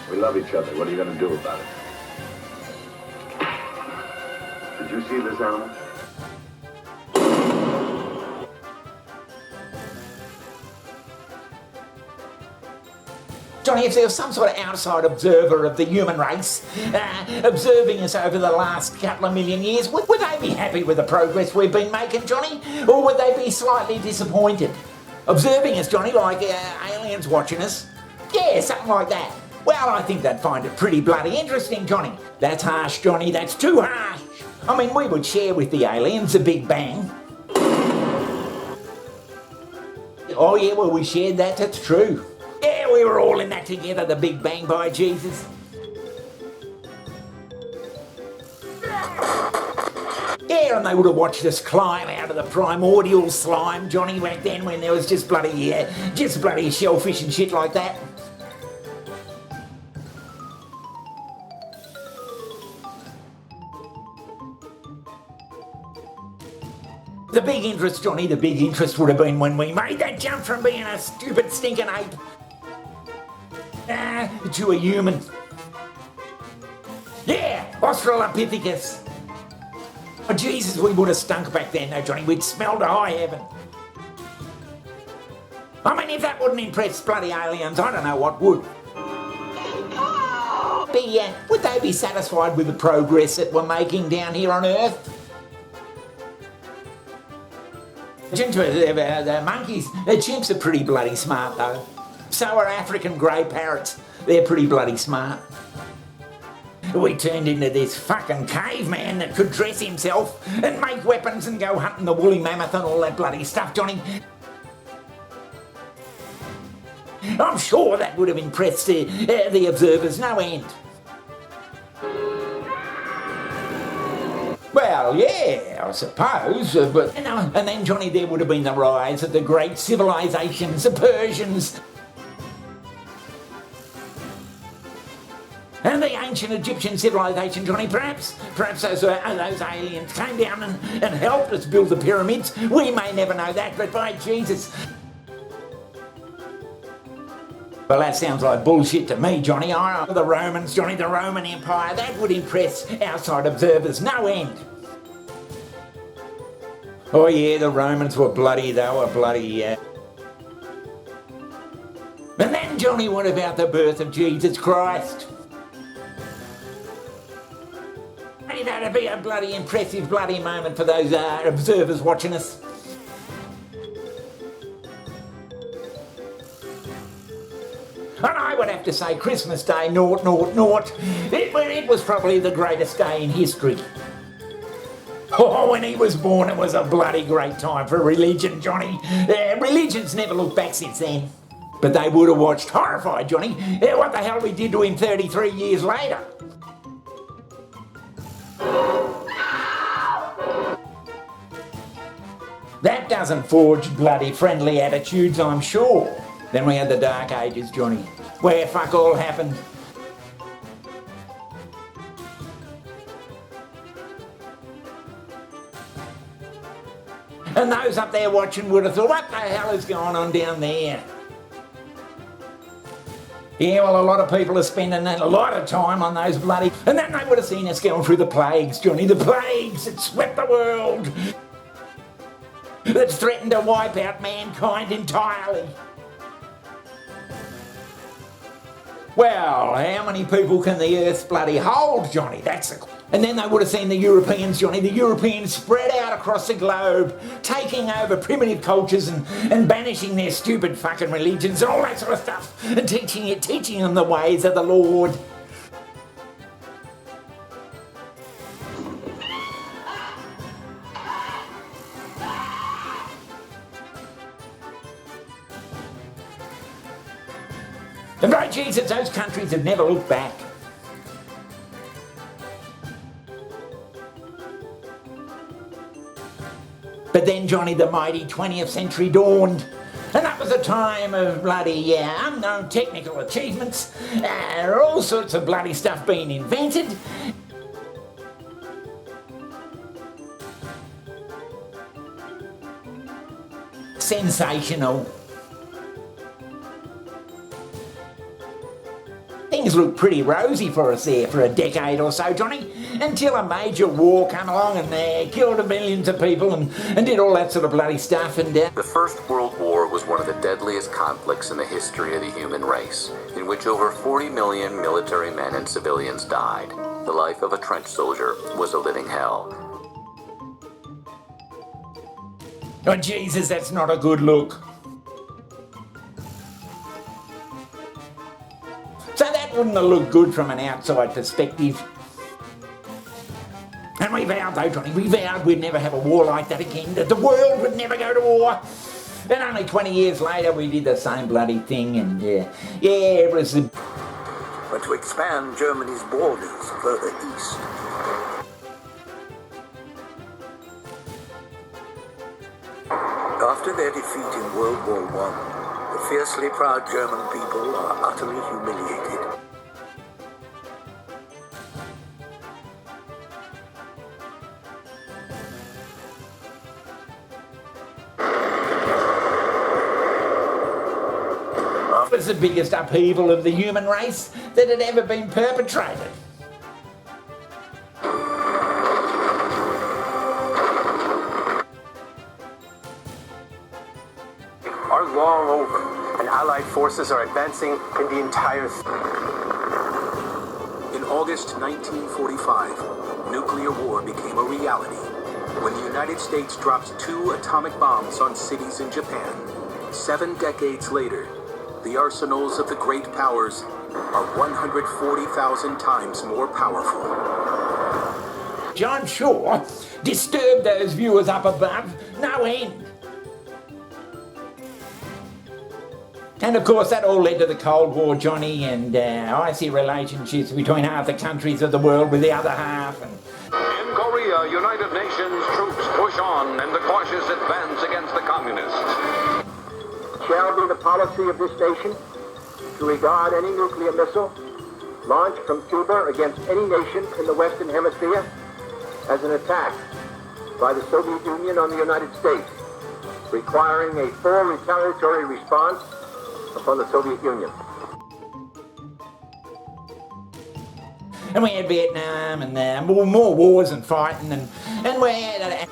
We love each other. What are you going to do about it? Did you see this animal? Johnny, if there was some sort of outside observer of the human race observing us over the last couple of million years, would they be happy with the progress we've been making, Johnny? Or would they be slightly disappointed? Observing us, Johnny, like aliens watching us? Yeah, something like that. Well, I think they'd find it pretty bloody interesting, Johnny. That's harsh, Johnny, that's too harsh. I mean, we would share with the aliens the Big Bang. Oh yeah, well we shared that, that's true. Yeah, we were all in that together, the Big Bang, by Jesus. Yeah, and they would have watched us climb out of the primordial slime, Johnny, back then when there was just bloody shellfish and shit like that. The big interest, Johnny, the big interest would have been when we made that jump from being a stupid stinking ape to a human. Yeah, Australopithecus. Oh, Jesus, we would have stunk back then, though, Johnny. We'd smell to high heaven. I mean, if that wouldn't impress bloody aliens, I don't know what would. Would they be satisfied with the progress that we're making down here on Earth? The monkeys, the chimps are pretty bloody smart, though. So are African grey parrots. They're pretty bloody smart. We turned into this fucking caveman that could dress himself and make weapons and go hunting the woolly mammoth and all that bloody stuff, Johnny. I'm sure that would have impressed the observers no end. Well, yeah, I suppose, but... And then, Johnny, there would have been the rise of the great civilizations, the Persians, and the ancient Egyptian civilization, Johnny. Perhaps those aliens came down and helped us build the pyramids. We may never know that, but by Jesus... Well, that sounds like bullshit to me, Johnny. The Romans, Johnny, the Roman Empire, that would impress outside observers no end. Oh yeah, the Romans were bloody, they were bloody, And then, Johnny, what about the birth of Jesus Christ? That'd be a bloody impressive bloody moment for those observers watching us. And I would have to say Christmas Day, naught. It was probably the greatest day in history. Oh, when he was born, it was a bloody great time for religion, Johnny. Religion's never looked back since then. But they would have watched horrified, Johnny. What the hell we did to him 33 years later? That doesn't forge bloody friendly attitudes, I'm sure. Then we had the Dark Ages, Johnny, where fuck all happened. And those up there watching would have thought, what the hell is going on down there? Yeah, well, a lot of people are spending a lot of time on those bloody... And then they would have seen us going through the plagues, Johnny, the plagues that swept the world, that threatened to wipe out mankind entirely. Well, how many people can the earth bloody hold, Johnny? And then they would have seen the Europeans, Johnny, the Europeans spread out across the globe, taking over primitive cultures and banishing their stupid fucking religions and all that sort of stuff, and teaching them the ways of the Lord. And by Jesus, those countries have never looked back. But then, Johnny, the mighty 20th century dawned. And that was a time of bloody unknown technical achievements, all sorts of bloody stuff being invented. Sensational. Things looked pretty rosy for us there for a decade or so, Johnny, until a major war came along and killed millions of people and did all that sort of bloody stuff. And The First World War was one of the deadliest conflicts in the history of the human race, in which over 40 million military men and civilians died. The life of a trench soldier was a living hell. oh, Jesus, that's not a good look. So that wouldn't have looked good from an outside perspective. And we vowed though, Johnny, we vowed we'd never have a war like that again, that the world would never go to war. And only 20 years later we did the same bloody thing, and it was... But to expand Germany's borders further east. After their defeat in World War I, the fiercely proud German people are utterly humiliated. It was the biggest upheaval of the human race that had ever been perpetrated. Are long over, and Allied forces are advancing in the entire... In August 1945, nuclear war became a reality when the United States dropped 2 atomic bombs on cities in Japan. 7 decades later, the arsenals of the great powers are 140,000 times more powerful. I'm sure disturbed those viewers up above no end. And of course that all led to the Cold War, Johnny, and icy relationships between half the countries of the world with the other half. And in Korea, United Nations troops push on in the cautious advance against the communists. Shall be the policy of this nation to regard any nuclear missile launched from Cuba against any nation in the Western Hemisphere as an attack by the Soviet Union on the United States, requiring a full retaliatory response upon the Soviet Union. And we had Vietnam and more wars and fighting, and we had...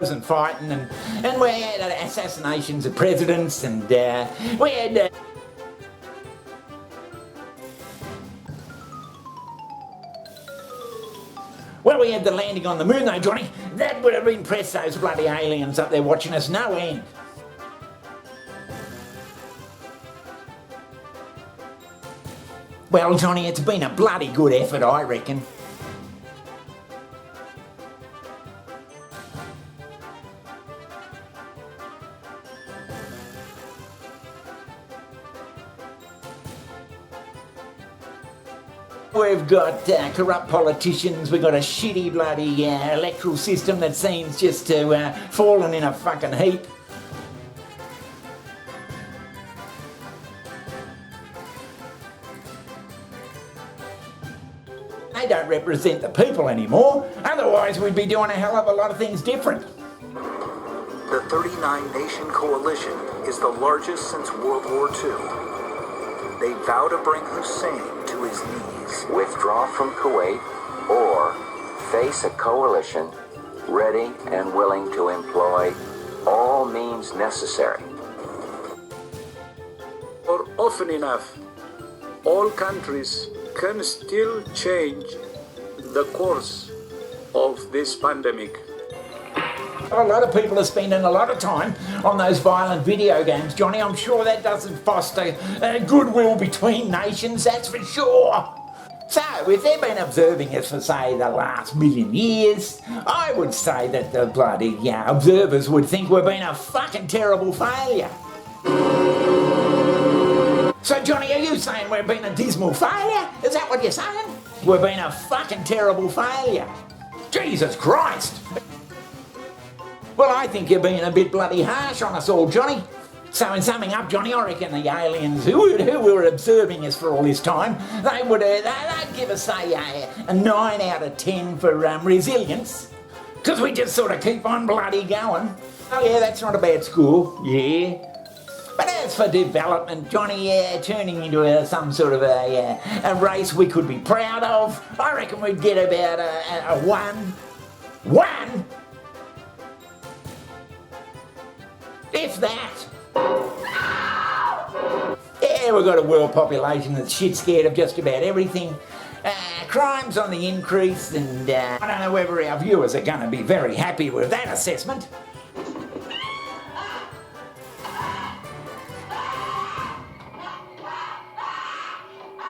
and fighting, and we had assassinations of presidents, and we had... Well, we had the landing on the moon though, Johnny. That would have impressed those bloody aliens up there watching us no end. Well, Johnny, it's been a bloody good effort, I reckon. We've got corrupt politicians, we've got a shitty bloody electoral system that seems just to fallen in a fucking heap. They don't represent the people anymore, otherwise we'd be doing a hell of a lot of things different. The 39-nation coalition is the largest since World War II. They vow to bring Hussein to his knees. Withdraw from Kuwait or face a coalition ready and willing to employ all means necessary. For often enough, all countries can still change the course of this pandemic. A lot of people are spending a lot of time on those violent video games, Johnny. I'm sure that doesn't foster goodwill between nations, that's for sure. So, if they've been observing us for, say, the last million years, I would say that the bloody observers would think we've been a fucking terrible failure. So, Johnny, are you saying we've been a dismal failure? Is that what you're saying? We've been a fucking terrible failure. Jesus Christ! Well, I think you're being a bit bloody harsh on us all, Johnny. So in summing up, Johnny, I reckon the aliens who were observing us for all this time, they'd give us, say, a 9 out of 10 for resilience, because we just sort of keep on bloody going. Oh yeah, that's not a bad score, yeah. But as for development, Johnny, turning into some sort of a race we could be proud of, I reckon we'd get about a 1. 1? If that. Yeah, we've got a world population that's shit scared of just about everything. Crime's on the increase, and I don't know whether our viewers are going to be very happy with that assessment.